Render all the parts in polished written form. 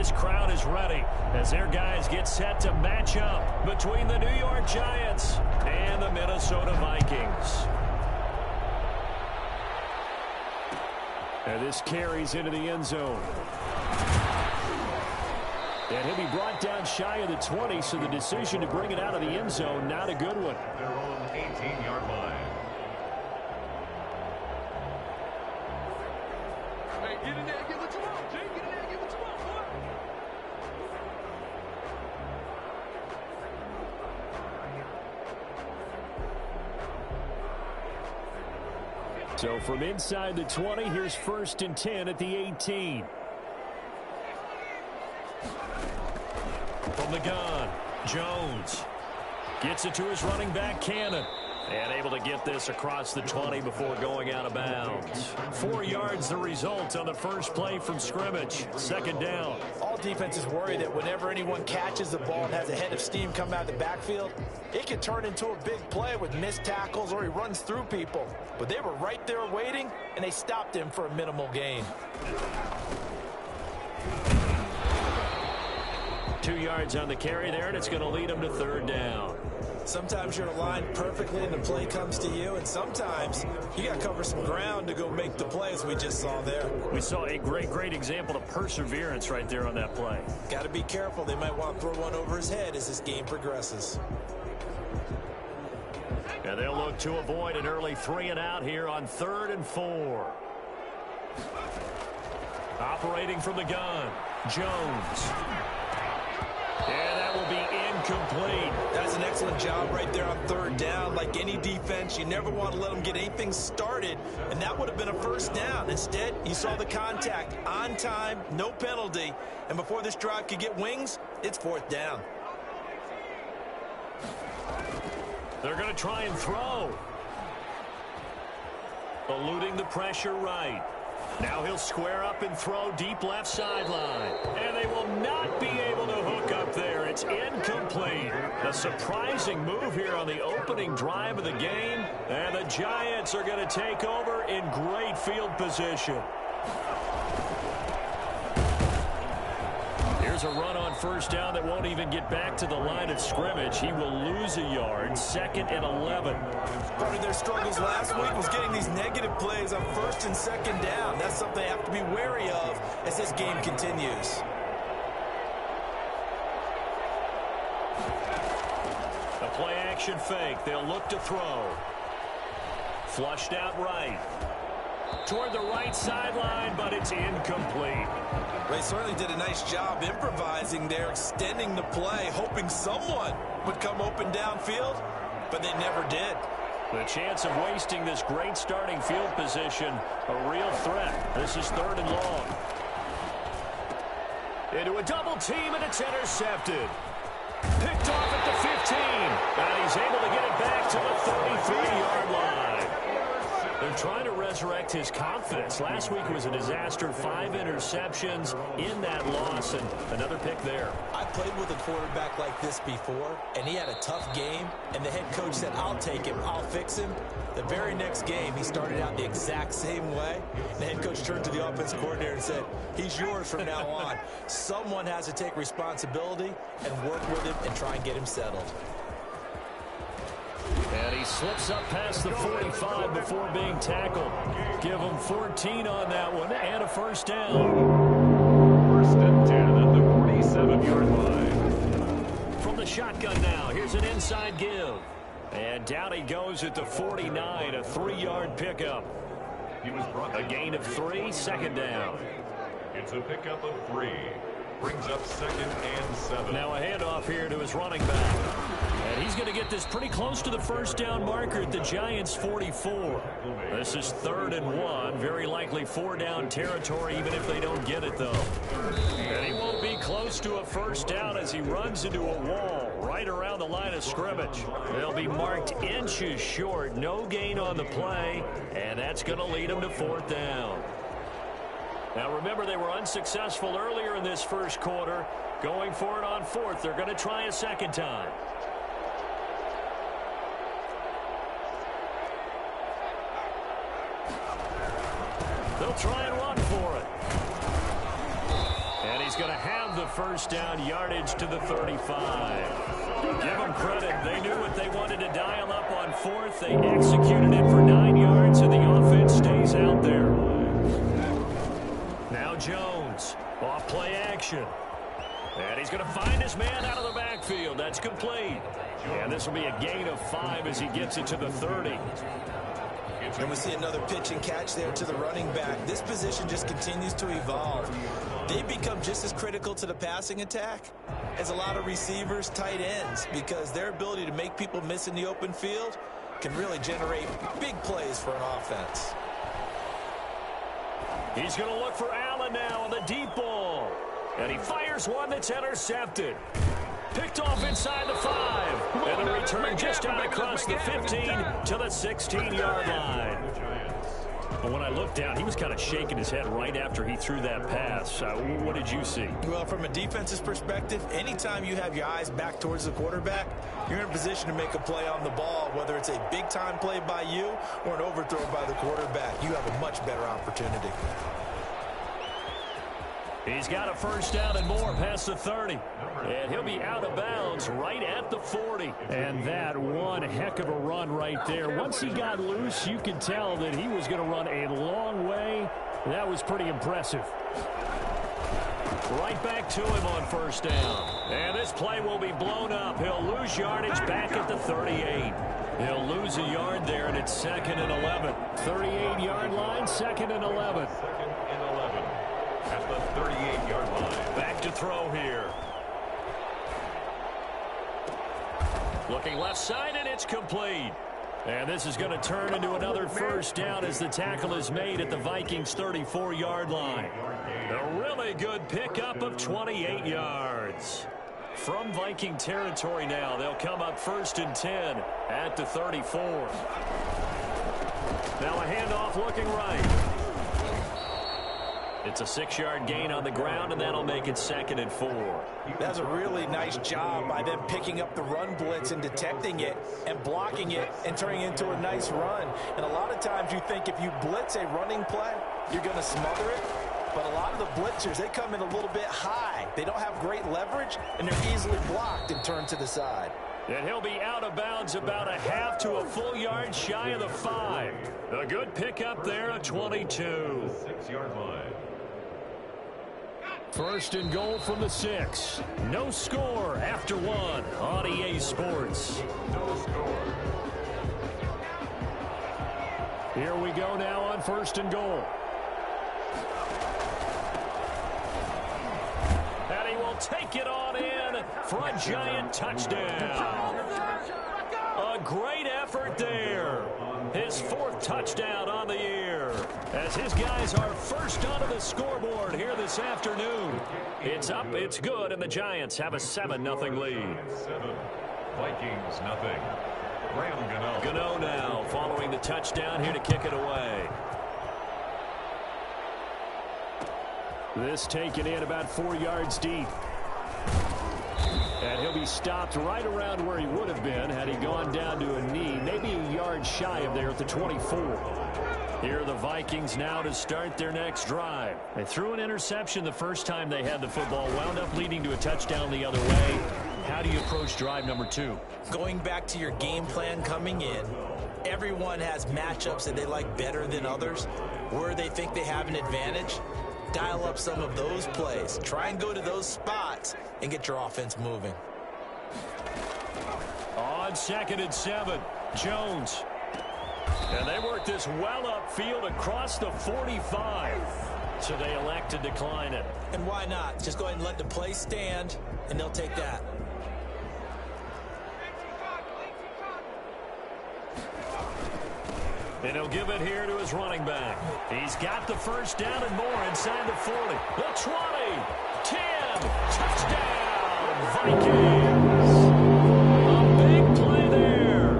this crowd is ready as their guys get set to match up between the New York Giants and the Minnesota Vikings. And this carries into the end zone. And he'll be brought down shy of the 20, so the decision to bring it out of the end zone, not a good one. They're on the 18-yard line. Hey, get in there and get what you want, Jay. Get in there and get what you want, boy. So from inside the 20, here's 1st and 10 at the 18. From the gun, Jones gets it to his running back, Cannon. And able to get this across the 20 before going out of bounds. 4 yards the result on the first play from scrimmage. 2nd down. All defenses worry that whenever anyone catches the ball and has a head of steam coming out of the backfield, it can turn into a big play with missed tackles or he runs through people. But they were right there waiting, and they stopped him for a minimal gain. 2 yards on the carry there, and it's going to lead them to 3rd down. Sometimes you're aligned perfectly and the play comes to you, and sometimes you got to cover some ground to go make the plays we just saw there. We saw a great example of perseverance right there on that play. Got to be careful. They might want to throw one over his head as this game progresses. And they'll look to avoid an early 3 and out here on 3rd and 4. Operating from the gun, Jones. And that will be incomplete. That's an excellent job right there on 3rd down. Like any defense, you never want to let them get anything started, and that would have been a 1st down. Instead, you saw the contact on time, no penalty, and before this drive could get wings, it's 4th down. They're going to try and throw. Eluding the pressure right. Now he'll square up and throw deep left sideline. And they will not be able to hook up there. It's incomplete. A surprising move here on the opening drive of the game. And the Giants are going to take over in great field position. Here's a run on 1st down that won't even get back to the line of scrimmage. He will lose a yard. 2nd and 11. Part of their struggles last week was getting these negative plays on 1st and 2nd down. That's something they have to be wary of as this game continues. A play action fake. They'll look to throw. Flushed out right. Toward the right sideline, but it's incomplete. They certainly did a nice job improvising there, extending the play, hoping someone would come open downfield, but they never did. The chance of wasting this great starting field position, a real threat. This is 3rd and long. Into a double team, and it's intercepted. Picked off at the 15, and he's able to get it back to the 33-yard line. They're trying to resurrect his confidence. Last week was a disaster. 5 interceptions in that loss, and another pick there. I played with a quarterback like this before, and he had a tough game, and the head coach said, I'll take him, I'll fix him. The very next game, he started out the exact same way. The head coach turned to the offensive coordinator and said, he's yours from now on. Someone has to take responsibility and work with him and try and get him settled. And he slips up past the 45 before being tackled. Give him 14 on that one and a 1st down. 1st and 10 at the 47-yard line. From the shotgun now, here's an inside give. And down he goes at the 49, a 3-yard pickup. A gain of 3, 2nd down. It's a pickup of 3. Brings up 2nd and 7. Now a handoff here to his running back. And he's going to get this pretty close to the 1st down marker at the Giants' 44. This is 3rd and 1. Very likely 4-down territory, even if they don't get it, though. And he won't be close to a 1st down as he runs into a wall right around the line of scrimmage. They'll be marked inches short. No gain on the play, and that's going to lead him to 4th down. Now, remember, they were unsuccessful earlier in this 1st quarter. Going for it on 4th. They're going to try a 2nd time. They'll try and run for it. And he's he's going to have the first down, yardage to the 35. Give them credit. They knew what they wanted to dial up on fourth. They executed it for 9 yards, and the offense stays out there. Now Jones, off play action. And he's going to find his man out of the backfield. That's complete. And this will be a gain of 5 as he gets it to the 30. And we see another pitch and catch there to the running back. This position just continues to evolve. They become just as critical to the passing attack as a lot of receivers, tight ends, because their ability to make people miss in the open field can really generate big plays for an offense. He's going to look for Allen now on the deep ball. And he fires one that's intercepted. Picked off inside the 5. And the return just out across the 15 to the 16-yard line. But when I looked down, he was kind of shaking his head right after he threw that pass. What did you see? Well, from a defense's perspective, anytime you have your eyes back towards the quarterback, you're in a position to make a play on the ball, whether it's a big-time play by you or an overthrow by the quarterback. You have a much better opportunity. He's got a first down and more past the 30. And he'll be out of bounds right at the 40. And that one heck of a run right there. Once he got loose, you could tell that he was going to run a long way. That was pretty impressive. Right back to him on first down. And this play will be blown up. He'll lose yardage back at the 38. He'll lose a yard there, and it's 2nd and 11. 38-yard line, 2nd and 11. At the 38-yard line. Back to throw here. Looking left side, and it's complete. And this is going to turn into another first down as the tackle is made at the Vikings' 34-yard line. A really good pickup of 28 yards. From Viking territory now, they'll come up 1st and 10 at the 34. Now a handoff looking right. It's a 6-yard gain on the ground, and that'll make it 2nd and 4. That's a really nice job by them picking up the run blitz and detecting it and blocking it and turning it into a nice run. And a lot of times you think if you blitz a running play, you're going to smother it. But a lot of the blitzers, they come in a little bit high. They don't have great leverage, and they're easily blocked and turned to the side. And he'll be out of bounds about a half to a full yard shy of the 5. A good pickup there at 22. 6-yard line. 1st and goal from the 6. No score after 1 on EA Sports. No score. Here we go now on 1st and goal. And he will take it on in for a giant touchdown. A great effort there. His 4th touchdown on the year. As his guys are first onto the scoreboard here this afternoon. It's up, it's good, and the Giants have a 7-0 lead. 7. Vikings nothing. Graham Gano. Gano now following the touchdown here to kick it away. This taken in about 4 yards deep. And he'll be stopped right around where he would have been had he gone down to a knee, maybe a yard shy of there at the 24. Here are the Vikings now to start their next drive. They threw an interception the first time they had the football, wound up leading to a touchdown the other way. How do you approach drive number 2? Going back to your game plan coming in, everyone has matchups that they like better than others, where they think they have an advantage. Dial up some of those plays. Try and go to those spots and get your offense moving. On 2nd and 7, Jones. And they work this well upfield across the 45. So they elect to decline it. And why not? Just go ahead and let the play stand, and they'll take that. And he'll give it here to his running back. He's got the first down and more inside the 40. The 20, 10, touchdown, Vikings. A big play there.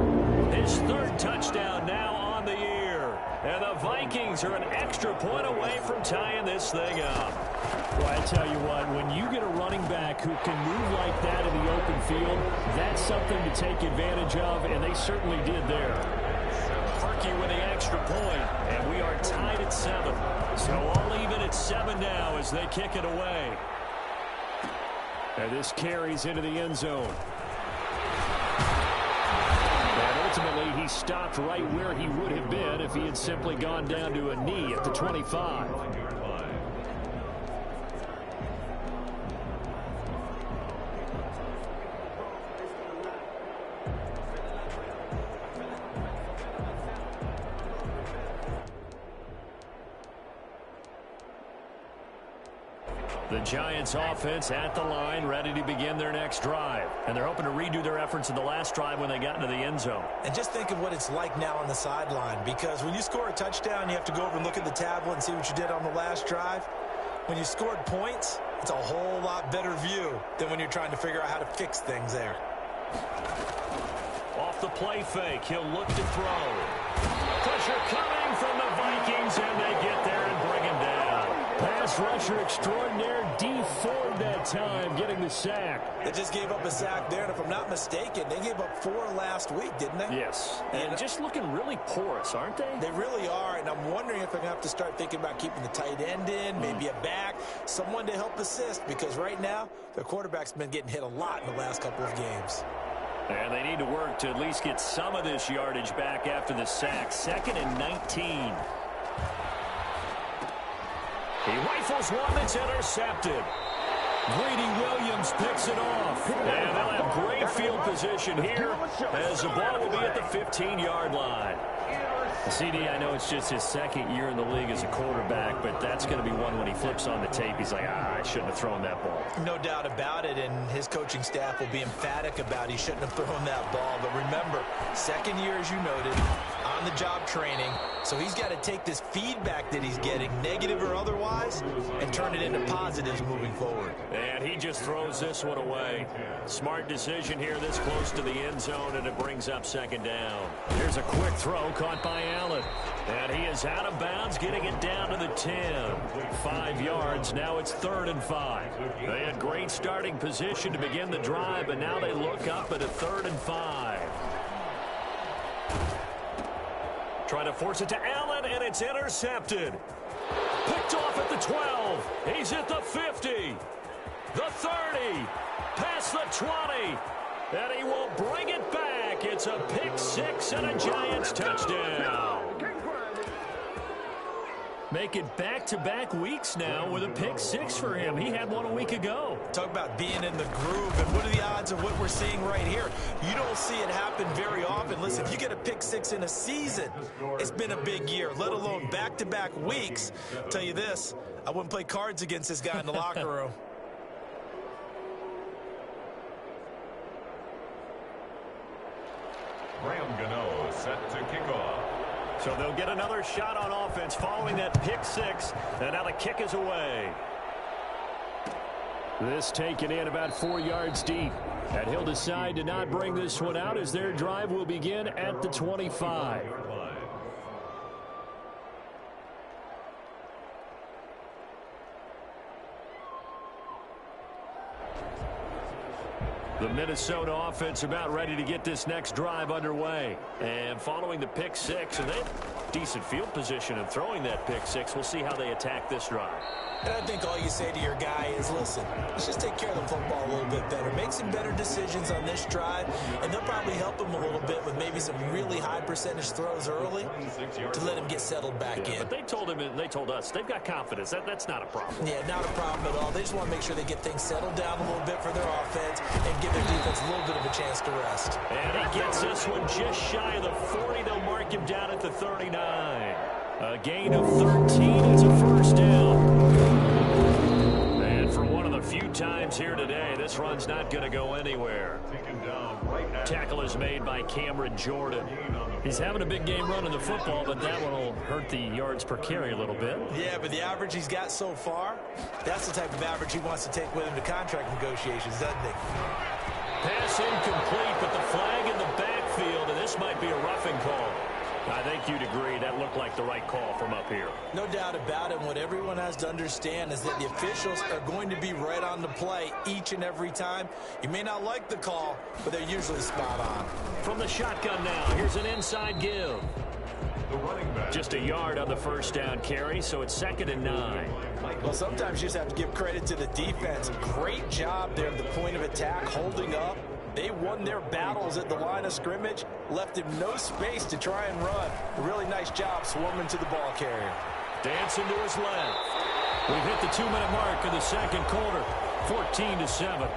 His 3rd touchdown now on the year. And the Vikings are an extra point away from tying this thing up. Well, I tell you what, when you get a running back who can move like that in the open field, that's something to take advantage of, and they certainly did there. Parkey with the extra point, and we are tied at 7. So all even at 7 now as they kick it away. And this carries into the end zone. And ultimately, he stopped right where he would have been if he had simply gone down to a knee at the 25. The Giants offense at the line, ready to begin their next drive. And they're hoping to redo their efforts in the last drive when they got into the end zone. And just think of what it's like now on the sideline, because when you score a touchdown, you have to go over and look at the tablet and see what you did on the last drive. When you scored points, it's a whole lot better view than when you're trying to figure out how to fix things there. Off the play fake, he'll look to throw. Pressure coming from the Vikings, and they get there and bring him down. Pass rusher extraordinaire, D Ford that time, getting the sack. They just gave up a sack there, and if I'm not mistaken, they gave up 4 last week, didn't they? Yes, and just looking really porous, aren't they? They really are, and I'm wondering if they're going to have to start thinking about keeping the tight end in, maybe a back, someone to help assist, because right now, their quarterback's been getting hit a lot in the last couple of games. And they need to work to at least get some of this yardage back after the sack. 2nd and 19. He rifles one that's intercepted. Greedy Williams picks it off. And they'll have great field position here as the ball will be at the 15-yard line. CD, I know it's just his 2nd year in the league as a quarterback, but that's going to be one when he flips on the tape. He's like, I shouldn't have thrown that ball. No doubt about it, and his coaching staff will be emphatic about he shouldn't have thrown that ball. But remember, 2nd year, as you noted, on-the-job training, so he's got to take this feedback that he's getting, negative or otherwise, and turn it into positives moving forward. And he just throws this one away. Smart decision here this close to the end zone, and it brings up 2nd down. Here's a quick throw caught by Allen. And he is out of bounds, getting it down to the 10. 5 yards. Now it's 3rd and 5. They had great starting position to begin the drive, but now they look up at a 3rd and 5. Trying to force it to Allen, and it's intercepted. Picked off at the 12. He's at the 50. The 30. Past the 20. And he will bring it back. It's a pick 6 and a Giants touchdown. Make it back-to-back weeks now with a pick 6 for him. He had one a week ago. Talk about being in the groove, and what are the odds of what we're seeing right here? You don't see it happen very often. Listen, if you get a pick 6 in a season, it's been a big year, let alone back-to-back weeks. I'll tell you this, I wouldn't play cards against this guy in the locker room. Graham Gano set to kick off. So they'll get another shot on offense following that pick 6, and now the kick is away. This taken in about 4 yards deep, and he'll decide to not bring this one out as their drive will begin at the 25. The Minnesota offense about ready to get this next drive underway. And following the pick 6, and they have decent field position in throwing that pick 6. We'll see how they attack this drive. And I think all you say to your guy is, listen, let's just take care of the football a little bit better. Make some better decisions on this drive, and they'll probably help him a little bit with maybe some really high percentage throws early to let him get settled back in. But they told him, and they told us, they've got confidence. That's not a problem. Yeah, not a problem at all. They just want to make sure they get things settled down a little bit for their offense and give their defense a little bit of a chance to rest. And he gets this one just shy of the 40. They'll mark him down at the 39. A gain of 13. It's a first down. And for one of the few times here today, this run's not going to go anywhere. Tackle is made by Cameron Jordan. He's having a big game running the football, but that one will hurt the yards per carry a little bit. Yeah, but the average he's got so far, that's the type of average he wants to take with him to contract negotiations, doesn't he? Pass incomplete, but the flag in the backfield, and this might be a roughing call. I think you'd agree that looked like the right call from up here. No doubt about it. What everyone has to understand is that the officials are going to be right on the play each and every time. You may not like the call, but they're usually spot on. From the shotgun now, here's an inside give. the running back. Just a yard on the first down carry, so it's 2nd and 9. Well, sometimes you just have to give credit to the defense. Great job there at the point of attack, holding up. They won their battles at the line of scrimmage, left him no space to try and run. A really nice job swarming to the ball carrier. Dancing to his left. We've hit the 2-minute mark of the second quarter, 14-7.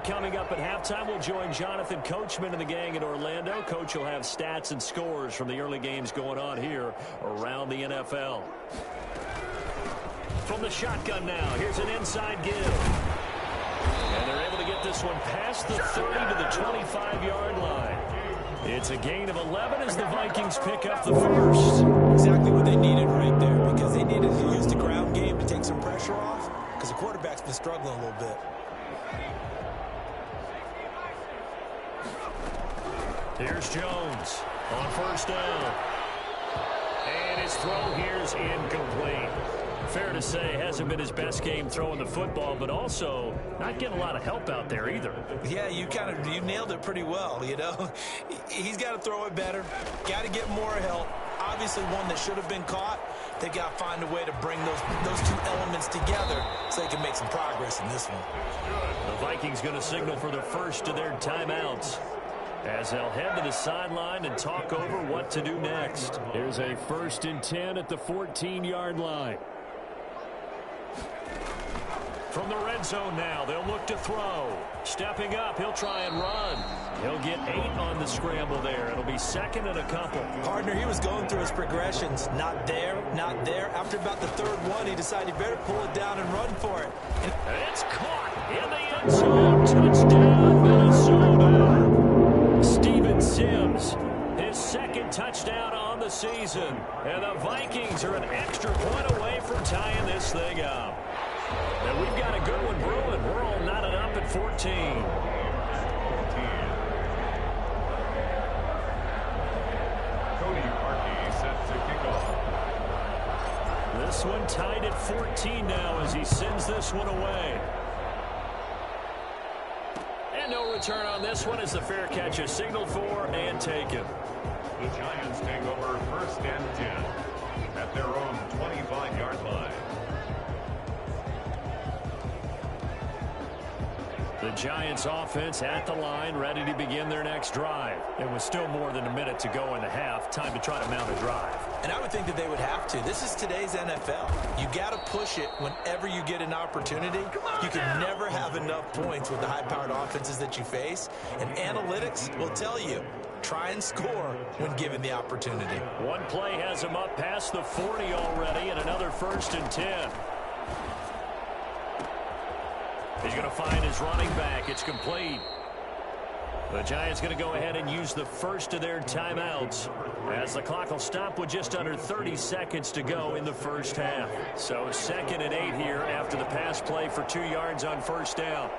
Coming up at halftime, we'll join Jonathan Coachman and the gang in Orlando. Coach will have stats and scores from the early games going on here around the NFL. From the shotgun now, here's an inside give. And they're able to get this one past the 30 to the 25-yard line. It's a gain of 11 as the Vikings pick up the first. Exactly what they needed right there, because they needed to use the ground game to take some pressure off, because the quarterback's been struggling a little bit. Here's Jones on first down. And his throw here's incomplete. Fair to say, hasn't been his best game throwing the football, but also not getting a lot of help out there either. Yeah, you nailed it pretty well, you know. He's got to throw it better, got to get more help. Obviously one that should have been caught. They got to find a way to bring those two elements together so they can make some progress in this one. The Vikings going to signal for the first of their timeouts, as they'll head to the sideline and talk over what to do next. Here's a 1st and 10 at the 14-yard line. From the red zone now, they'll look to throw. Stepping up, he'll try and run. He'll get 8 on the scramble there. It'll be 2nd and a couple. Partner, he was going through his progressions. Not there, not there. After about the 3rd one, he decided he better pull it down and run for it. And it's caught in the end zone. Touchdown, Minnesota. Steven Sims, his 2nd touchdown on the season. And the Vikings are an extra point away from tying this thing up. And we've got a good one brewing. We're all knotted up at 14. This one tied at 14 now as he sends this one away. And no return on this one as the fair catch is signaled for and taken. The Giants take over 1st and 10 at their own 25-yard line. The Giants offense at the line, ready to begin their next drive. It was still more than a minute to go in the half. Time to try to mount a drive. And I would think that they would have to. This is today's NFL. You got to push it whenever you get an opportunity. You can never have enough points with the high-powered offenses that you face. And analytics will tell you, try and score when given the opportunity. One play has him up past the 40 already, and another 1st and 10. He's going to find his running back. It's complete. The Giants going to go ahead and use the first of their timeouts, as the clock will stop with just under 30 seconds to go in the first half. So 2nd and 8 here after the pass play for 2 yards on first down.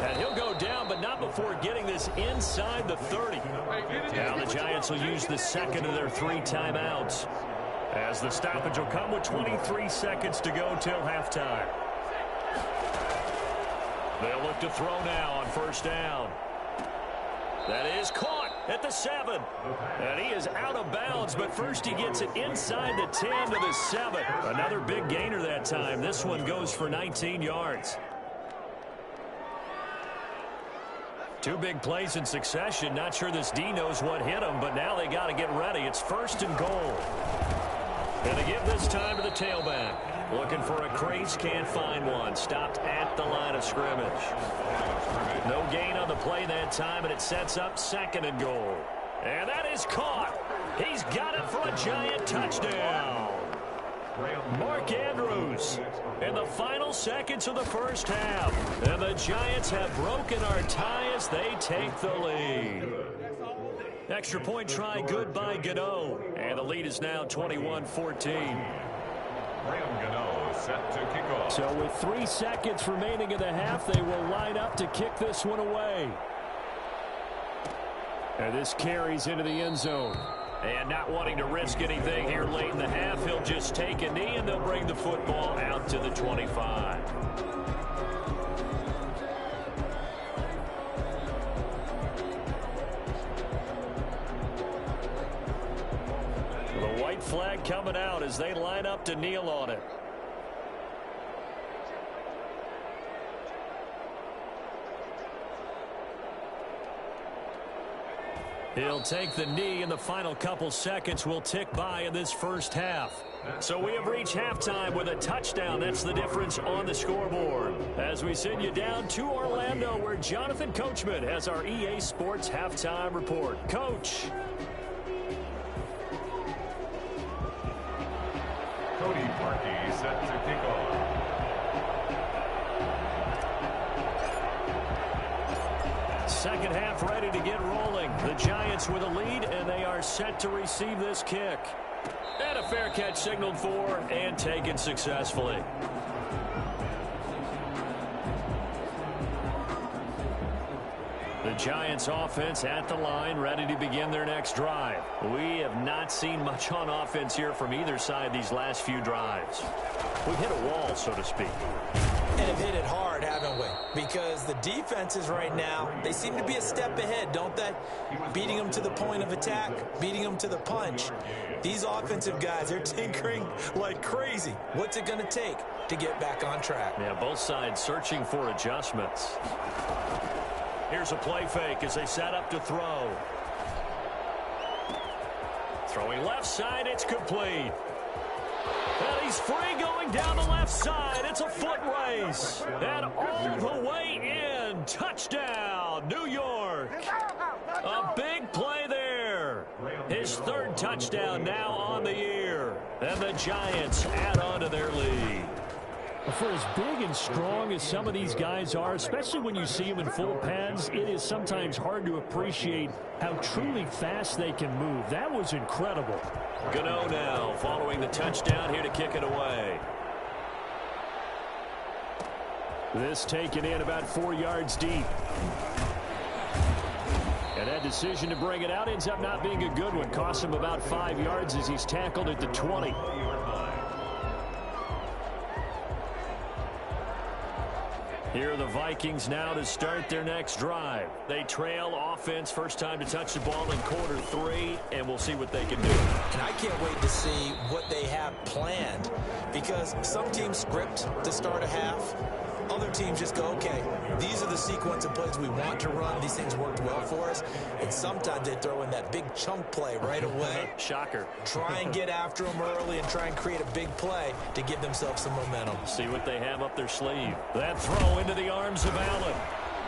And he'll go down, but not before getting this inside the 30. Now the Giants will use the 2nd of their 3 timeouts, as the stoppage will come with 23 seconds to go till halftime. They'll look to throw now on first down. That is caught at the 7. And he is out of bounds, but first he gets it inside the 10 to the 7. Another big gainer that time. This one goes for 19 yards. 2 big plays in succession. Not sure this D knows what hit him, but now they got to get ready. It's 1st and goal. And they give this time to the tailback. Looking for a crease, can't find one. Stopped at the line of scrimmage. No gain on the play that time, and it sets up 2nd and goal. And that is caught. He's got it for a Giant touchdown. Mark Andrews in the final seconds of the first half. And the Giants have broken our tie as they take the lead. Extra point try good by Gano. And the lead is now 21-14. Set to kick off. So with 3 seconds remaining in the half, they will line up to kick this one away. And this carries into the end zone. And not wanting to risk anything here late in the half, he'll just take a knee, and they'll bring the football out to the 25. The white flag coming out as they line up to kneel on it. He'll take the knee, and the final couple seconds will tick by in this first half. So we have reached halftime with a touchdown. That's the difference on the scoreboard. As we send you down to Orlando, where Jonathan Coachman has our EA Sports halftime report. Coach. Cody Parkey set to kick off. Second half ready to get rolling. The Giants with a lead, and they are set to receive this kick. And a fair catch signaled for and taken successfully. The Giants offense at the line, ready to begin their next drive. We have not seen much on offense here from either side these last few drives. We hit a wall, so to speak. And have hit it hard, haven't we? Because the defenses right now, they seem to be a step ahead, don't they? Beating them to the point of attack, beating them to the punch. These offensive guys, they're tinkering like crazy. What's it going to take to get back on track? Yeah, both sides searching for adjustments. Here's a play fake as they set up to throw. Throwing left side, it's complete. And he's free going down the left side. It's a foot race. And all the way in. Touchdown, New York. A big play there. His third touchdown now on the year. And the Giants add on to their lead. For as big and strong as some of these guys are, especially when you see them in full pads, it is sometimes hard to appreciate how truly fast they can move. That was incredible. Gano now following the touchdown here to kick it away. This taken in about 4 yards deep. And that decision to bring it out ends up not being a good one. Costs him about 5 yards as he's tackled at the 20. Here are the Vikings now to start their next drive. They trail offense, first time to touch the ball in quarter 3, and we'll see what they can do. And I can't wait to see what they have planned, because some teams script to start a half. Other teams just go, okay, these are the sequence of plays we want to run. These things worked well for us. And sometimes they throw in that big chunk play right away. Shocker. Try and get after them early and try and create a big play to give themselves some momentum. See what they have up their sleeve. That throw into the arms of Allen.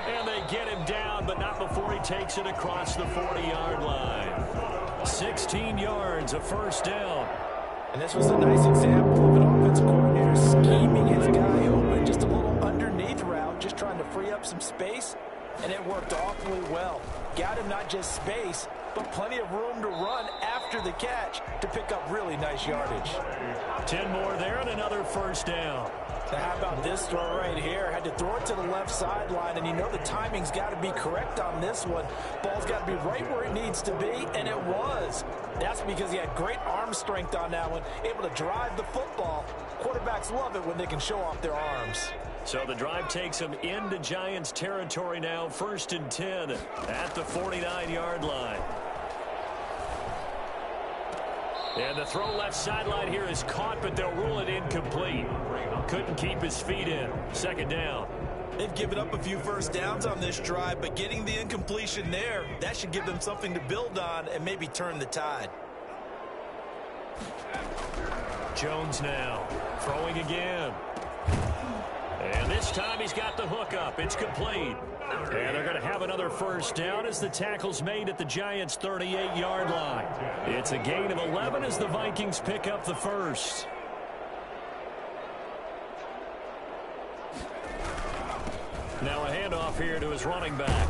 And they get him down, but not before he takes it across the 40-yard line. 16 yards, a first down. And this was a nice example of an offensive coordinator scheming his guy open. Just a little underneath route, just trying to free up some space, and it worked awfully well. Got him not just space, but plenty of room to run after the catch to pick up really nice yardage. 10 more there and another first down. Now how about this throw right here? Had to throw it to the left sideline, and you know the timing's got to be correct on this one. Ball's got to be right where it needs to be, and it was. That's because he had great arm strength on that one, able to drive the football. Quarterbacks love it when they can show off their arms. So the drive takes them into Giants territory now, 1st and 10 at the 49-yard line. And the throw left sideline here is caught, but they'll rule it incomplete. Couldn't keep his feet in. 2nd down. They've given up a few first downs on this drive, but getting the incompletion there, that should give them something to build on and maybe turn the tide. Jones now throwing again. And this time he's got the hook up. It's complete. And they're going to have another first down as the tackle's made at the Giants' 38-yard line. It's a gain of 11 as the Vikings pick up the first. Now a handoff here to his running back.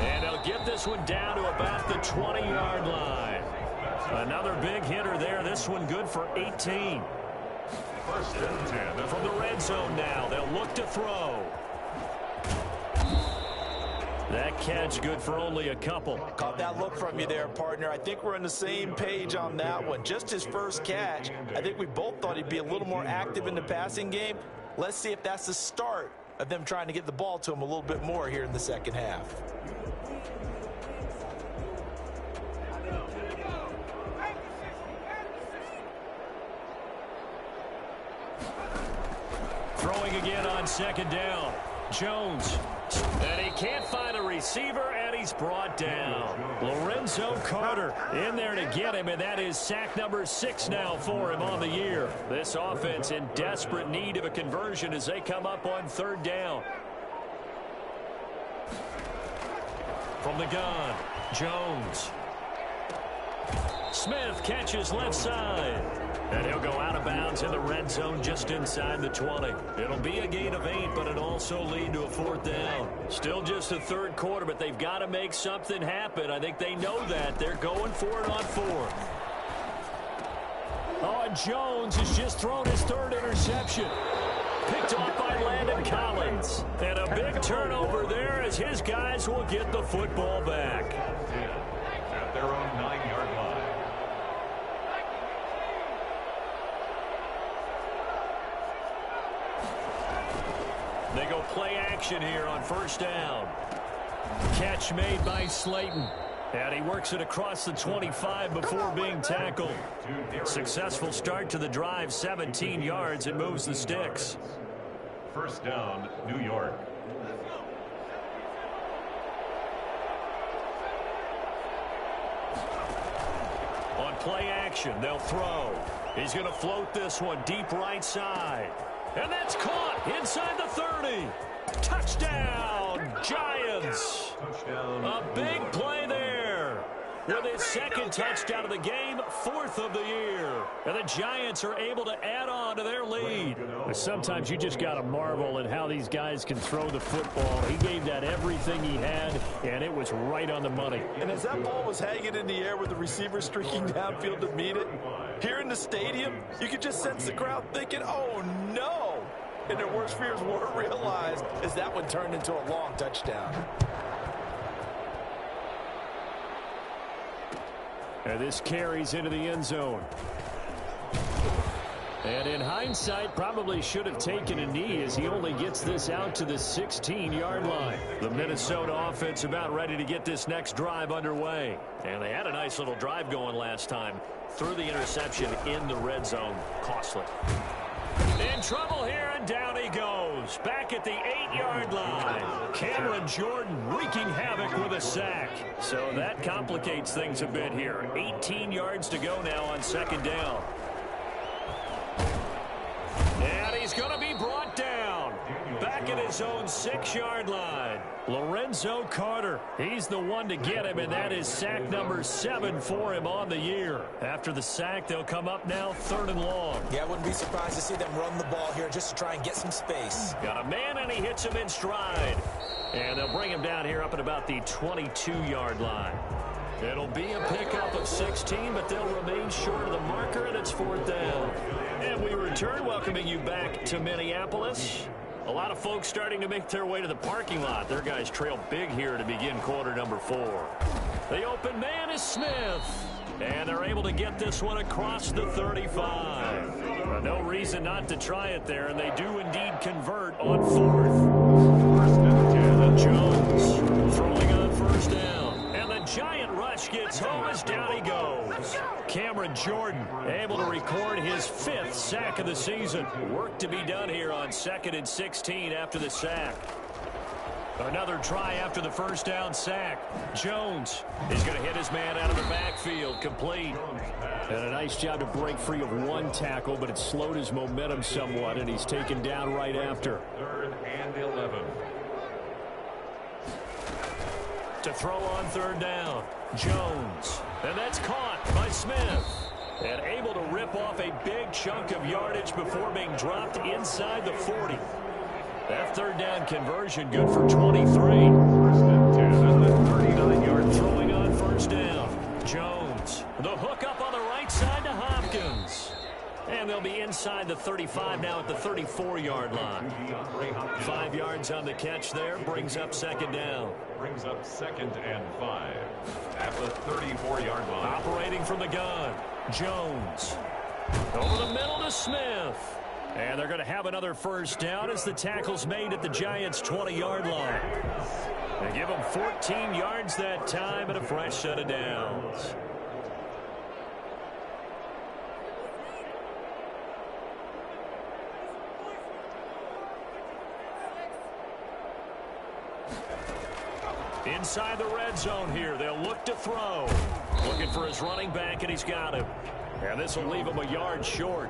And they'll get this one down to about the 20-yard line. Another big hitter there. This one good for 18. 1st and 10. From the red zone now, they'll look to throw. That catch good for only a couple. Caught that look from you there, partner. I think we're on the same page on that one. Just his first catch. I think we both thought he'd be a little more active in the passing game. Let's see if that's the start of them trying to get the ball to him a little bit more here in the second half. Throwing again on second down. Jones. And he can't find a receiver, and he's brought down. Lorenzo Carter in there to get him, and that is sack number 6 now for him on the year. This offense in desperate need of a conversion as they come up on third down. From the gun, Jones. Smith catches left side. And he'll go out of bounds in the red zone just inside the 20. It'll be a gain of 8, but it'll also lead to a 4th down. Still just the third quarter, but they've got to make something happen. I think they know that. They're going for it on 4th. Oh, and Jones has just thrown his 3rd interception. Picked off by Landon Collins. And a big turnover there as his guys will get the football back. At their own 9-yard line. They go play action here on first down. Catch made by Slayton. And he works it across the 25 before being tackled. Successful start to the drive, 17 yards, and moves the sticks. First down, New York. On play action, they'll throw. He's going to float this one deep right side. And that's caught inside the 30. Touchdown, Giants. Touchdown. A big play there. With his 2nd touchdown of the game, 4th of the year. And the Giants are able to add on to their lead. Sometimes you just got to marvel at how these guys can throw the football. He gave that everything he had, and it was right on the money. And as that ball was hanging in the air with the receiver streaking downfield to meet it, here in the stadium, you could just sense the crowd thinking, oh, no. And their worst fears weren't realized as that one turned into a long touchdown. And this carries into the end zone. And in hindsight, probably should have taken a knee as he only gets this out to the 16-yard line. The Minnesota offense about ready to get this next drive underway. And they had a nice little drive going last time. Threw the interception in the red zone. Costly. In trouble here, and down he goes. Back at the 8-yard line. Cameron Jordan wreaking havoc with a sack. So that complicates things a bit here. 18 yards to go now on second down. And he's going to be brought down. Back at his own 6-yard line. Lorenzo Carter. He's the one to get him, and that is sack number 7 for him on the year. After the sack, they'll come up now 3rd and long. Yeah, I wouldn't be surprised to see them run the ball here just to try and get some space. Got a man, and he hits him in stride. And they'll bring him down here up at about the 22-yard line. It'll be a pickup of 16, but they'll remain short of the marker, and it's 4th down. And we return, welcoming you back to Minneapolis. A lot of folks starting to make their way to the parking lot. Their guys trail big here to begin quarter number 4. The open man is Smith. And they're able to get this one across the 35. No reason not to try it there, and they do indeed convert on 4th. First and 10. Jones throwing on first down. And the giant rush gets home as down he goes. Cameron Jordan able to record his 5th sack of the season. Work to be done here on 2nd and 16 after the sack. Another try after the first down sack. Jones is going to hit his man out of the backfield. Complete. And a nice job to break free of one tackle, but it slowed his momentum somewhat, and he's taken down right after. 3rd and 11. To throw on 3rd down. Jones. And that's caught by Smith. And able to rip off a big chunk of yardage before being dropped inside the 40. That 3rd down conversion good for 23. First and 10 and then 39-yard Throwing on first down. Jones. The hook up on the right side to Hopkins. And they'll be inside the 35 now at the 34-yard line. 5 yards on the catch there. Brings up second down. Brings up 2nd and 5 at the 34-yard line. Operating from the gun, Jones. Over the middle to Smith. And they're going to have another first down as the tackle's made at the Giants' 20-yard line. They give them 14 yards that time and a fresh set of downs. Inside the red zone here. They'll look to throw. Looking for his running back, and he's got him. And this will leave him a yard short.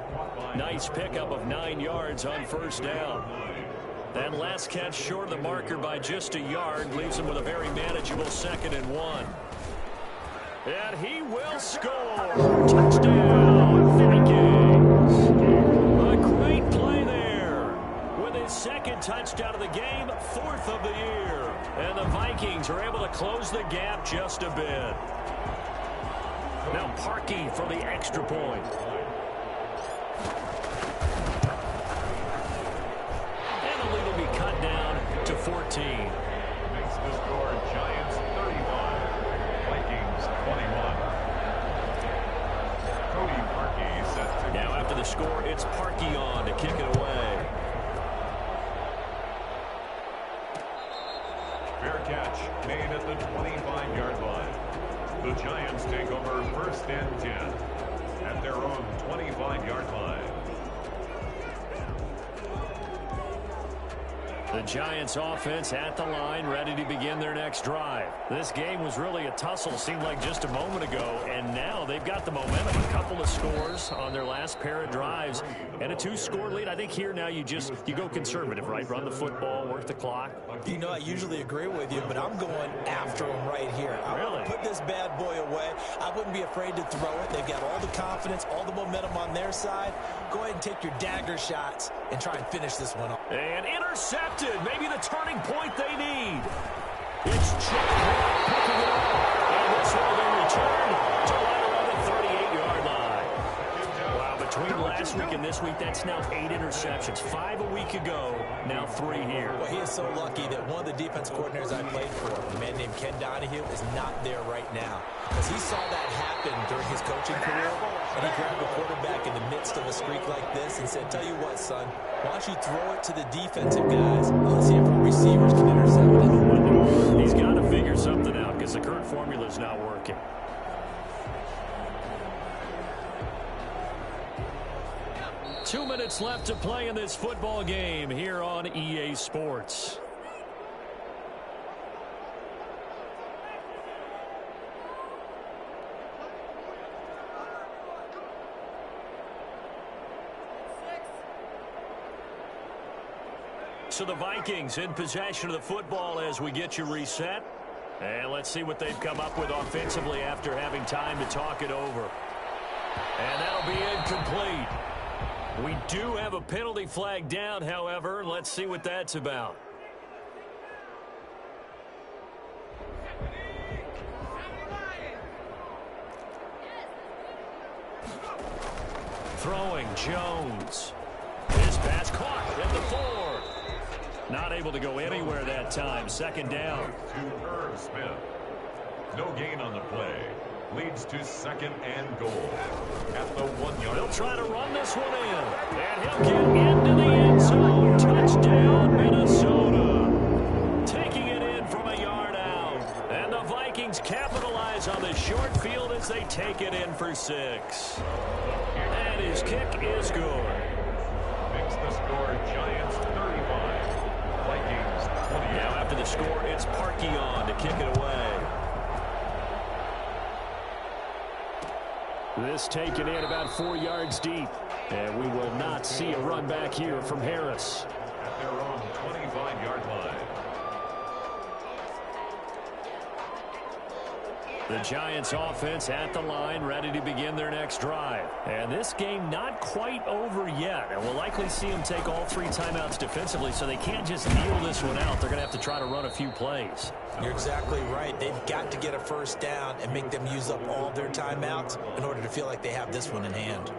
Nice pickup of 9 yards on first down. That last catch short of the marker by just a yard leaves him with a very manageable 2nd and 1. And he will score. Touchdown, Vikings. A great play there. With his 2nd touchdown of the game, 4th of the year. And the Vikings are able to close the gap just a bit. Now Parkey for the extra point. And the lead will be cut down to 14. Makes the score Giants 35, Vikings 21. Cody Parkey set to... Now after the score, it's Parkey on to kick it away. Fair catch made at the 25-yard line. The Giants take over 1st and 10 at their own 25-yard line. The Giants offense at the line, ready to begin their next drive. This game was really a tussle, seemed like just a moment ago, and now they've got the momentum. A couple of scores on their last pair of drives, and a 2-score lead. I think here now you go conservative, right? Run the football, work the clock. You know, I usually agree with you, but I'm going after him right here. I Really? put this bad boy away. I wouldn't be afraid to throw it. They've got all the confidence, all the momentum on their side. Go ahead and take your dagger shots and try and finish this one off. And intercepted. Maybe the turning point they need. It's Chuck Clark picking it up. And this will be returned to right around the 38-yard line. Wow, between last week and this week, that's now 8 interceptions. 5 a week ago, now 3 here. Well, he is so lucky that one of the defense coordinators I played for, a man named Ken Donahue, is not there right now. Because he saw that happen during his coaching career, and he grabbed the quarterback in the midst of a streak like this and said, tell you what, son, why don't you throw it to the defensive guys? Let's see if our receivers can intercept it. He's got to figure something out because the current formula is not working. Two minutes left to play in this football game here on EA Sports. So the Vikings in possession of the football as we get you reset. And let's see what they've come up with offensively after having time to talk it over. And that'll be incomplete. We do have a penalty flag down, however. Let's see what that's about. Throwing Jones. His pass caught at the 4. Not able to go anywhere that time. Second down. To Irv Smith. No gain on the play. Leads to 2nd and goal at the 1-yard. They'll try to run this one in. And he'll get into the end zone. Touchdown, Minnesota. Taking it in from a yard out. And the Vikings capitalize on the short field as they take it in for 6. And his kick is good. Makes the score Giants 35, Vikings 20. Now after the score, it's Parkey on to kick it away. This taken in about 4 yards deep. And we will not see a run back here from Harris. At their own 25-yard line. The Giants offense at the line, ready to begin their next drive. And this game not quite over yet. And we'll likely see them take all 3 timeouts defensively, so they can't just kneel this one out. They're going to have to try to run a few plays. You're exactly right. They've got to get a first down and make them use up all their timeouts in order to feel like they have this one in hand.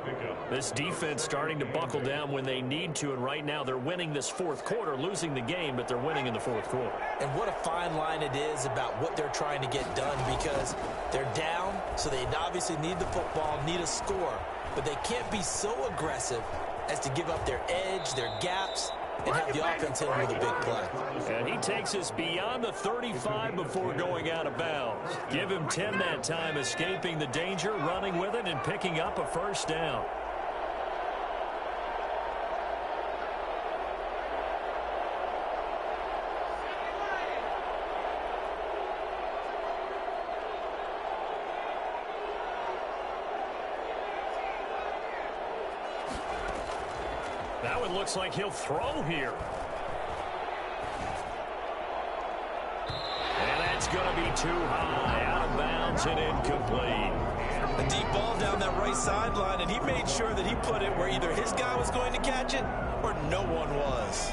This defense starting to buckle down when they need to, and right now they're winning this fourth quarter, losing the game, but they're winning in the fourth quarter. And what a fine line it is about what they're trying to get done, because they're down, so they obviously need the football, need a score, but they can't be so aggressive as to give up their edge, their gaps, and have the offense hit him with a big play. And he takes us beyond the 35 before going out of bounds. Give him 10 that time, escaping the danger, running with it, and picking up a first down. Now it looks like he'll throw here. And that's going to be too high, out of bounds and incomplete. A deep ball down that right sideline, and he made sure that he put it where either his guy was going to catch it or no one was.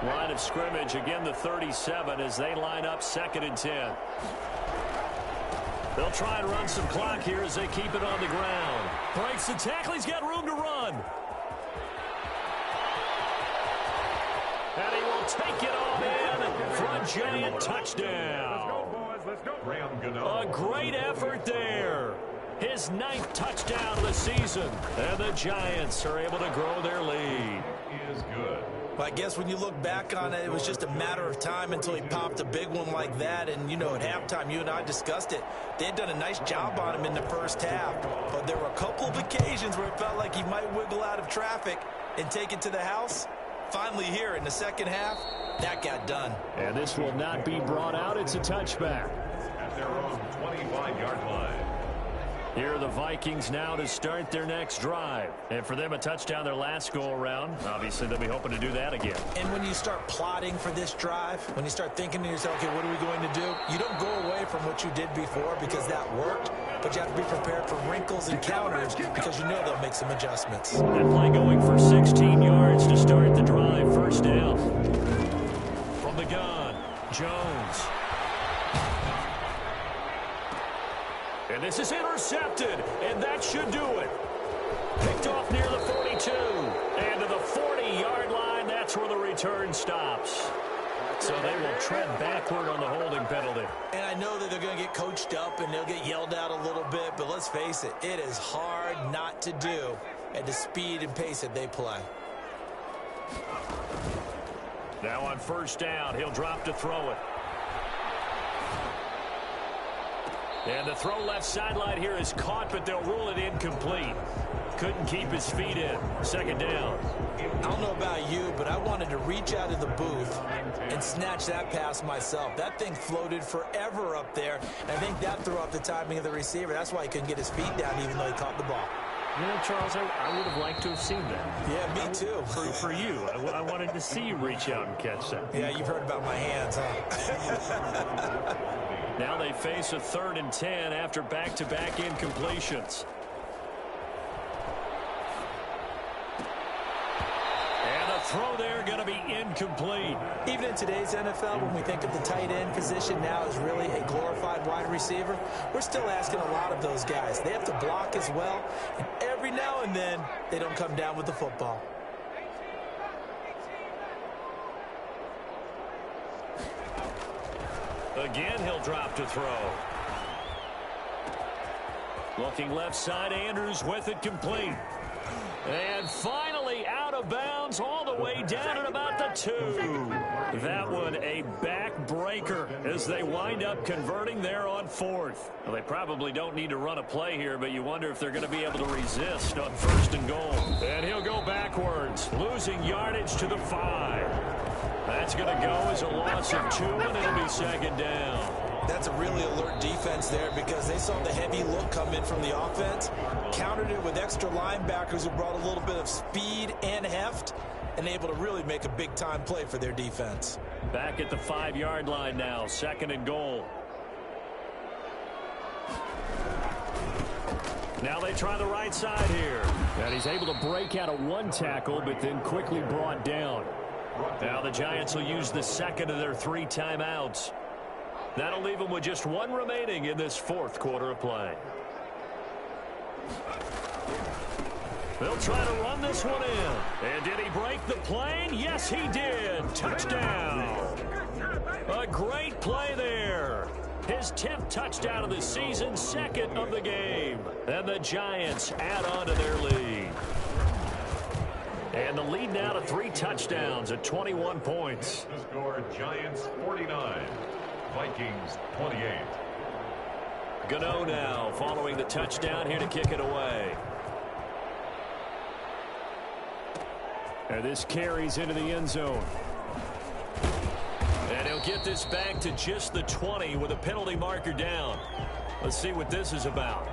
Line of scrimmage, again the 37 as they line up 2nd and 10. They'll try and run some clock here as they keep it on the ground. Breaks the tackle, he's got room to run. And he will take it all in for a Giant touchdown. A great effort there. His 9th touchdown of the season. And the Giants are able to grow their lead. Is good. Well, I guess when you look back on it, it was just a matter of time until he popped a big one like that. And, you know, at halftime, you and I discussed it. They had done a nice job on him in the first half. But there were a couple of occasions where it felt like he might wiggle out of traffic and take it to the house. Finally here in the second half, that got done. And this will not be brought out. It's a touchback. At their own 25-yard line. Here are the Vikings now to start their next drive. And for them, a touchdown their last go-around. Obviously, they'll be hoping to do that again. And when you start plotting for this drive, when you start thinking to yourself, okay, what are we going to do? You don't go away from what you did before because that worked, but you have to be prepared for wrinkles and counters because you know they'll make some adjustments. That play going for 16 yards to start the drive. First down. From the gun, Jones. And this is intercepted, and that should do it. Picked off near the 42. And to the 40-yard line, that's where the return stops. So they will tread backward on the holding penalty. And I know that they're going to get coached up and they'll get yelled at a little bit, but let's face it, it is hard not to do at the speed and pace that they play. Now on first down, he'll drop to throw it. And the throw left sideline here is caught, but they'll rule it incomplete. Couldn't keep his feet in. Second down. I don't know about you, but I wanted to reach out of the booth and snatch that pass myself. That thing floated forever up there, and I think that threw off the timing of the receiver. That's why he couldn't get his feet down even though he caught the ball. You know, Charles, I would have liked to have seen that. Yeah, me too. For you. I wanted to see you reach out and catch that. Yeah, you've heard about my hands, huh? Now they face a 3rd and 10 after back-to-back incompletions. And the throw there going to be incomplete. Even in today's NFL, when we think of the tight end position now as really a glorified wide receiver, we're still asking a lot of those guys. They have to block as well, and every now and then they don't come down with the football. Again, he'll drop to throw. Looking left side, Andrews with it complete. And finally out of bounds all the way down at about the 2. That one a backbreaker as they wind up converting there on 4th. Well, they probably don't need to run a play here, but you wonder if they're going to be able to resist on 1st and goal. And he'll go backwards, losing yardage to the 5. That's going to go as a loss of 2, and it'll be 2nd down. That's a really alert defense there because they saw the heavy look come in from the offense, countered it with extra linebackers who brought a little bit of speed and heft, and able to really make a big-time play for their defense. Back at the 5-yard line now, 2nd and goal. Now they try the right side here. And he's able to break out of one tackle, but then quickly brought down. Now the Giants will use the 2nd of their 3 timeouts. That'll leave them with just 1 remaining in this 4th quarter of play. They'll try to run this one in. And did he break the plane? Yes, he did. Touchdown. A great play there. His 10th touchdown of the season, 2nd of the game. And the Giants add on to their lead. And the lead now to 3 touchdowns at 21 points. The score, Giants 49, Vikings 28. Gano now following the touchdown here to kick it away. And this carries into the end zone. And he'll get this back to just the 20 with a penalty marker down. Let's see what this is about.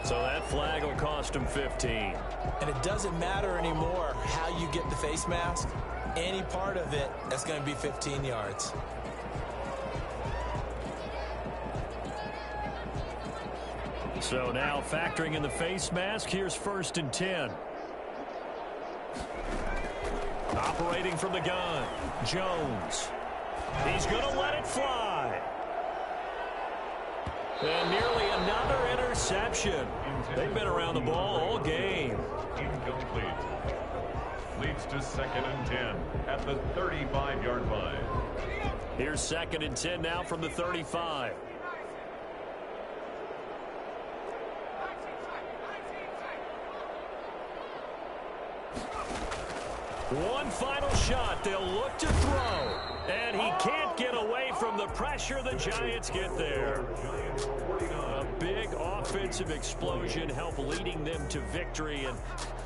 So that flag will cost him 15. And it doesn't matter anymore how you get the face mask. Any part of it, that's going to be 15 yards. So now factoring in the face mask, here's 1st and 10. Operating from the gun, Jones. He's going to let it fly. And nearly another interception. They've been around the ball all game. Incomplete. Leads to 2nd and 10 at the 35-yard line. Here's 2nd and 10 now from the 35. One final shot. They'll look to throw. And he can't get away from the pressure the Giants get there. A big offensive explosion helped leading them to victory. And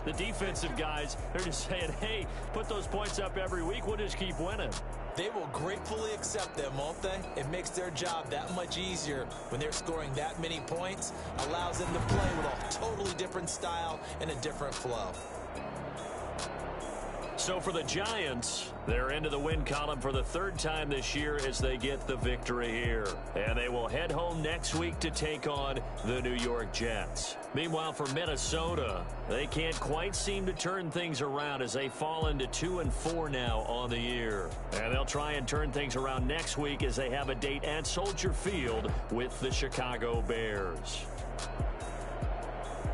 the defensive guys, they're just saying, hey, put those points up every week. We'll just keep winning. They will gratefully accept them, won't they? It makes their job that much easier when they're scoring that many points. Allows them to play with a totally different style and a different flow. So for the Giants, they're into the win column for the 3rd time this year as they get the victory here. And they will head home next week to take on the New York Jets. Meanwhile, for Minnesota, they can't quite seem to turn things around as they fall into 2-4 now on the year. And they'll try and turn things around next week as they have a date at Soldier Field with the Chicago Bears.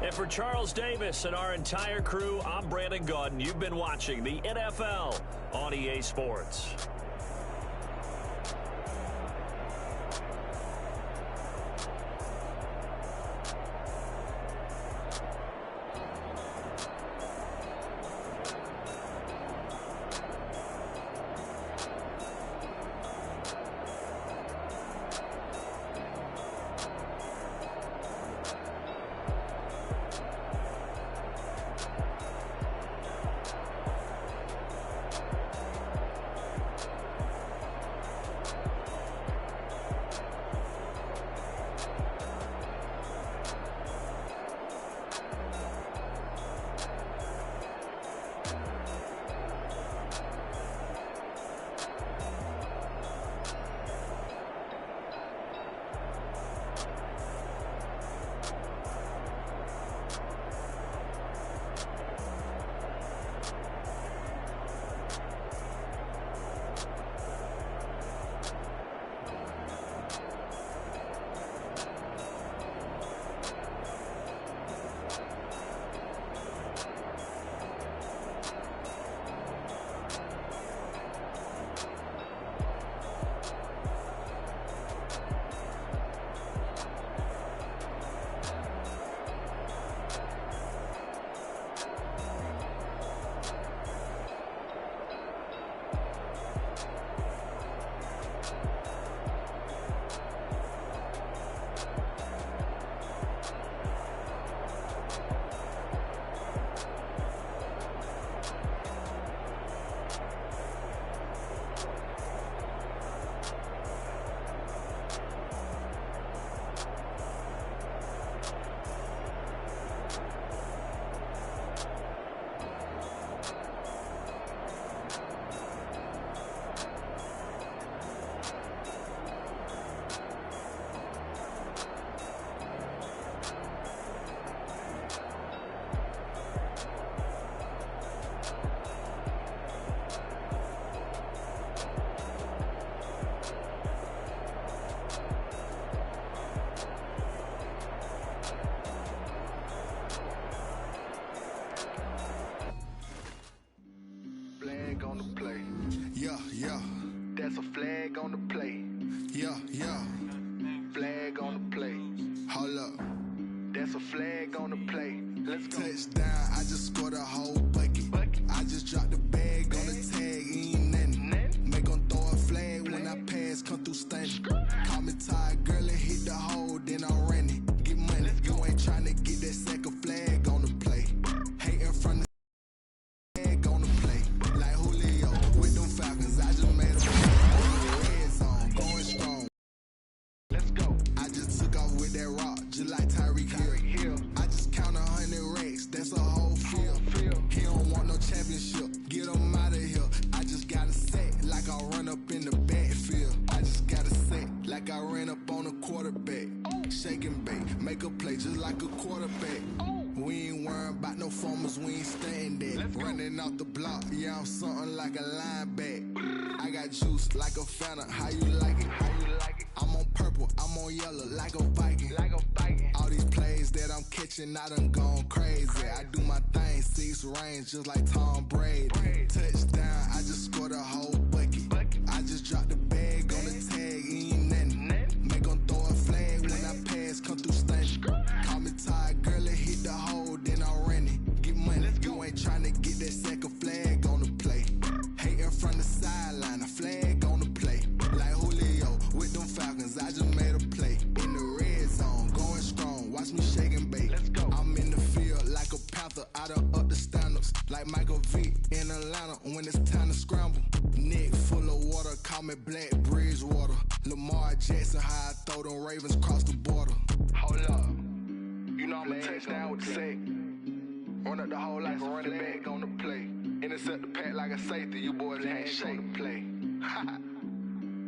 And for Charles Davis and our entire crew, I'm Brandon Gaudin. You've been watching the NFL on EA Sports. yeah. That's a flag on the play. Yeah. Flag on the play. Hold up. That's a flag on the play. Let's go. Touchdown, I just scored a whole bucket. I just dropped the bag on the tag, ain't nothing. Make 'em throw a flag when I pass, come through stunning. Call me tired, girl, and hit the hole, then I'm running. Get money, you ain't tryna get that second flag on the play. Hating from the flag on the play. Like Julio with them Falcons, I just made a play. Red zone, going strong. Let's go. I just took off with that rock, just like Tyreek Hill. I just count 100 racks, that's a whole field. He don't want no championship, get him out of here. I just got a set, like I run up in the backfield. I just got a set, like I ran up on a quarterback. Shake and bake, make a play just like a quarterback. We ain't worrying about no formers, we ain't staying there. Running off the block, yeah, I'm something like a linebacker. I got juice like a Fanta, how you like it? I'm on purple, I'm on yellow like a Viking. All these plays that I'm catching, I done gone crazy. I do my thing, 6 range just like Tom Brady. Touchdown, I just scored a whole bucket. I just dropped the bag on the tag, ain't nothing. Make 'em throw a flag when I pass, come through stunning. Call me tired, girl, and hit the hole, then I'm running. Get money, you ain't tryna get that second flag on the play. Hating from the sideline, a flag on the play. Like Julio with them Falcons, I just made a play. In the red zone, going strong, watch me shake and bake. I'm in the field like a panther, I done up the standards. Like Michael Vick in Atlanta when it's time to scramble. Neck full of water, call me Black Bridgewater. Lamar Jackson, how I throw them Ravens across the border. Hold up. You know I'm a touchdown with the sack. Run up the hole like a running back on the play. Intercept the pack like a safety. You boys ain't shake the play.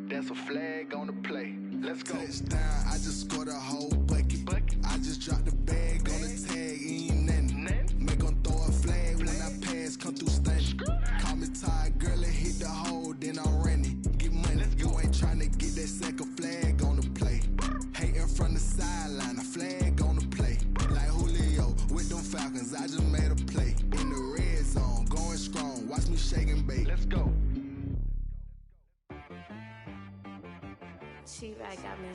That's a flag on the play. Let's go. Touchdown, I just scored a whole bucket. I just dropped the bag on the tag, ain't nothing. Make 'em throw a flag when I pass, come through stunning. Call me tired, girl, and hit the hole, then I'm running. Get money, you ain't tryna get that second flag on the play. Hating from the sideline, a flag on the play. Like Julio with them Falcons, I just made a play. In the red zone, going strong, watch me shake and bake. Let's go. She-Rag got me.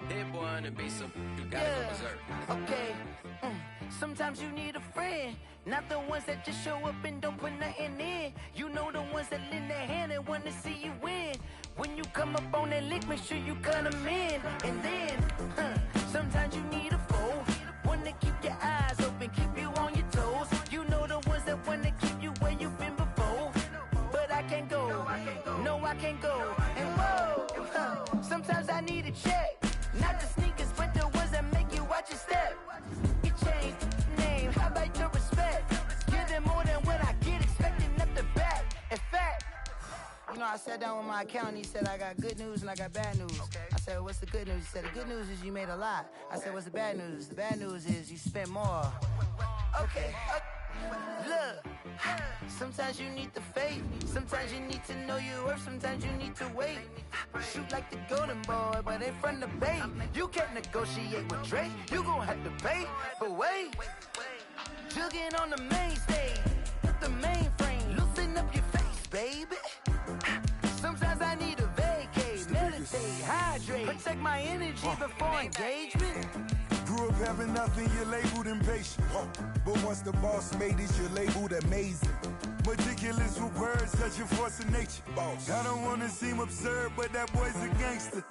Hit boy on the beat, so you gotta go berserk. Okay. Sometimes you need a friend, not the ones that just show up and don't put nothing in. You know the ones that lend their hand and want to see you win. When you come up on that lick, make sure you cut them in. And then, sometimes you need a foe, one to keep your eyes open, keep you on your toes. You know the ones that want to keep you where you've been before. But I can't go, no I can't go. And whoa, sometimes I need a check. Not the sneakers, but the ones that make you watch your step. You change name, how about your respect? Give them more than what I get, expecting nothing back. In fact, you know, I sat down with my accountant, he said I got good news and I got bad news. I said, what's the good news? He said, the good news is you made a lot. I said, what's the bad news? The bad news is you spent more. Okay. Look, sometimes you need the faith, sometimes you need to know your worth, sometimes you need to wait. Shoot like the golden boy, but in front of the bay. You can't negotiate with Drake, you gon' have to pay. But wait, jugging on the main stage, the mainframe, loosen up your face, baby. Sometimes I need a vacate, meditate, hydrate, protect my energy before engagement. Grew up having nothing, you're labeled impatient. But once the boss made it, you're labeled amazing. Meticulous with words, such a force of nature. I don't wanna seem absurd, but that boy's a gangster.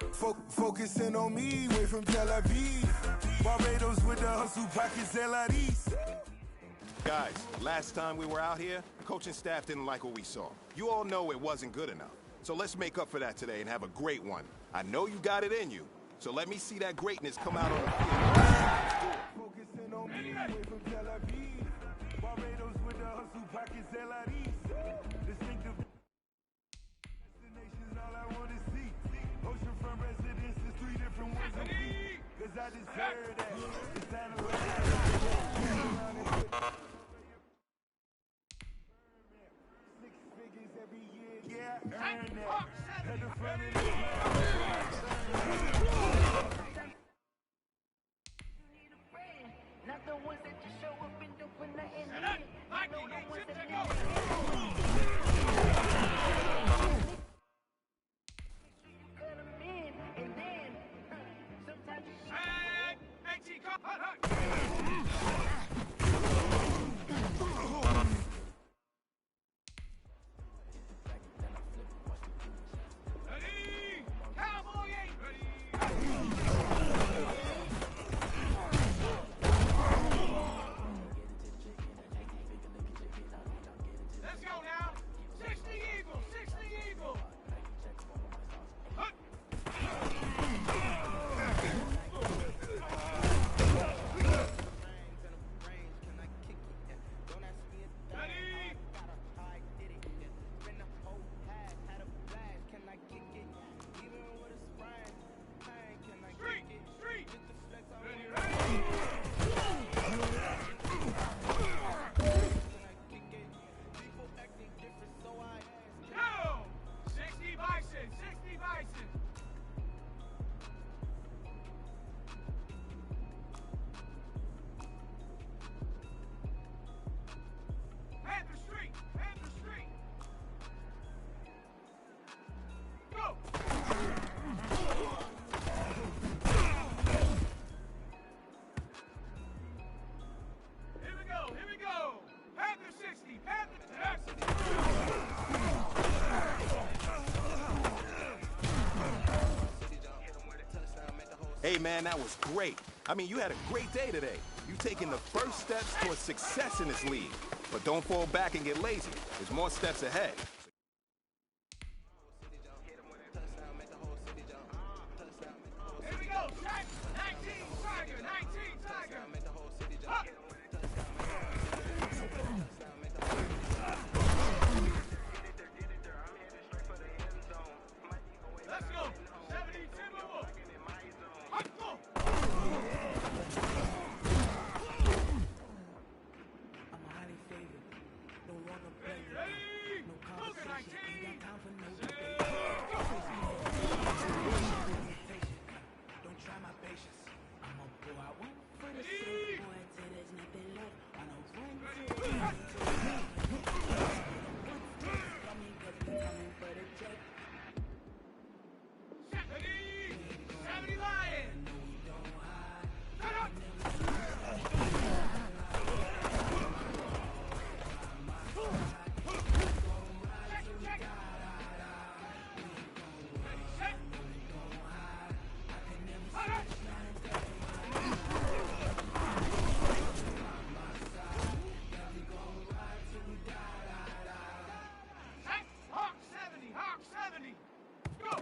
Focusing on me, way from Tel Aviv. Barbados with the hustle pockets, LIDs. Guys, last time we were out here, coaching staff didn't like what we saw. You all know it wasn't good enough. So let's make up for that today and have a great one. I know you got it in you. So let me see that greatness come out on the field. Focusing on me, way from Tel Aviv. Barbados with the hustle pockets, LIDs. Distinctive destinations, all I want to see. Oceanfront residences, 3 different ones a week. Cause I deserve that. It's time to Six figures every year, yeah, earn that. At the front of the Not the ones that just show up and don't put Hey, man, that was great. I mean, you had a great day today. You've taken the first steps towards success in this league. But don't fall back and get lazy. There's more steps ahead. Here we go, Shaq. 19 Tiger, 19 Tiger. Up. Let's go. 70 Timberwolves. Let's go. I'm a highly favored. Don't want to play. Ready? No Look at conversation. 19. Ain't got time for no Say, debate. go. Don't try my patience. I'ma go out one for the Ready? sake, boy, till there's nothing left. On a run Ready? to coming, 'cause we coming for the check. Ready? 70 Lions. Shut up. Check. Ready, set. Hold up. Set. Hawk 70. Hawk 70. Go.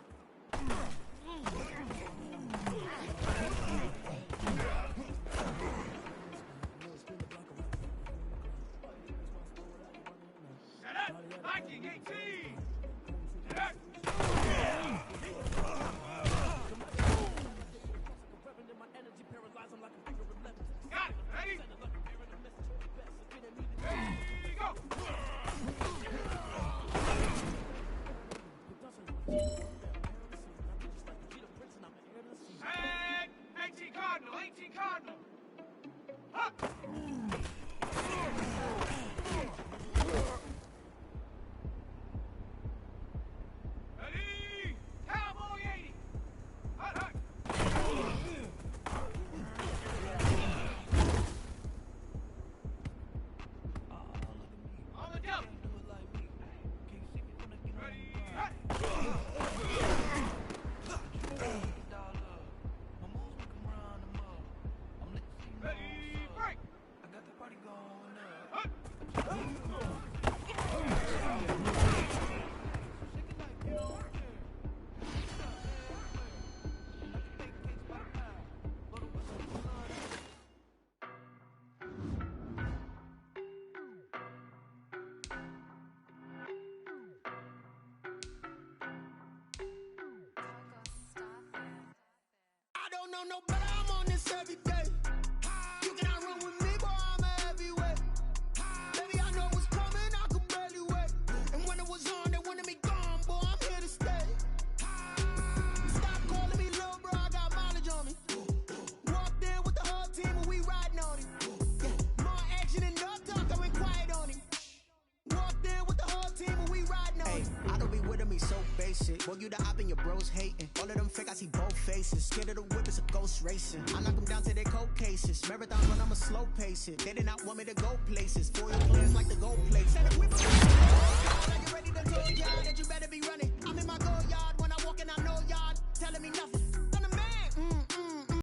Set up. Viking 18. Set up. Got it. Ready? Ready, go. Set. 18 Cardinal. 18 Cardinal. Up. Ready? Cowboy 80. Hut, hut. On the double. Ready? Hut. Ready? Break. Hut. I don't know no better, I'm on this every day. You cannot run with me, boy, I'm a heavyweight. Baby, I know what's coming, I could barely wait. And when it was on, they wanted me gone, boy, I'm here to stay. Stop calling me little bro, I got mileage on me. Walked in with the whole team and we riding on him. Yeah, more action and no talk, I went quiet on him. Walked in with the whole team and we riding on him. I don't be with him, he's so basic. Boy, you the op and your bros hating. All of them fake, I see both faces. Scared of the whip, it's a ghost racing. I knock them down to their cold cases. Marathon run, I'ma slow pace it. They did not want me to go places. For your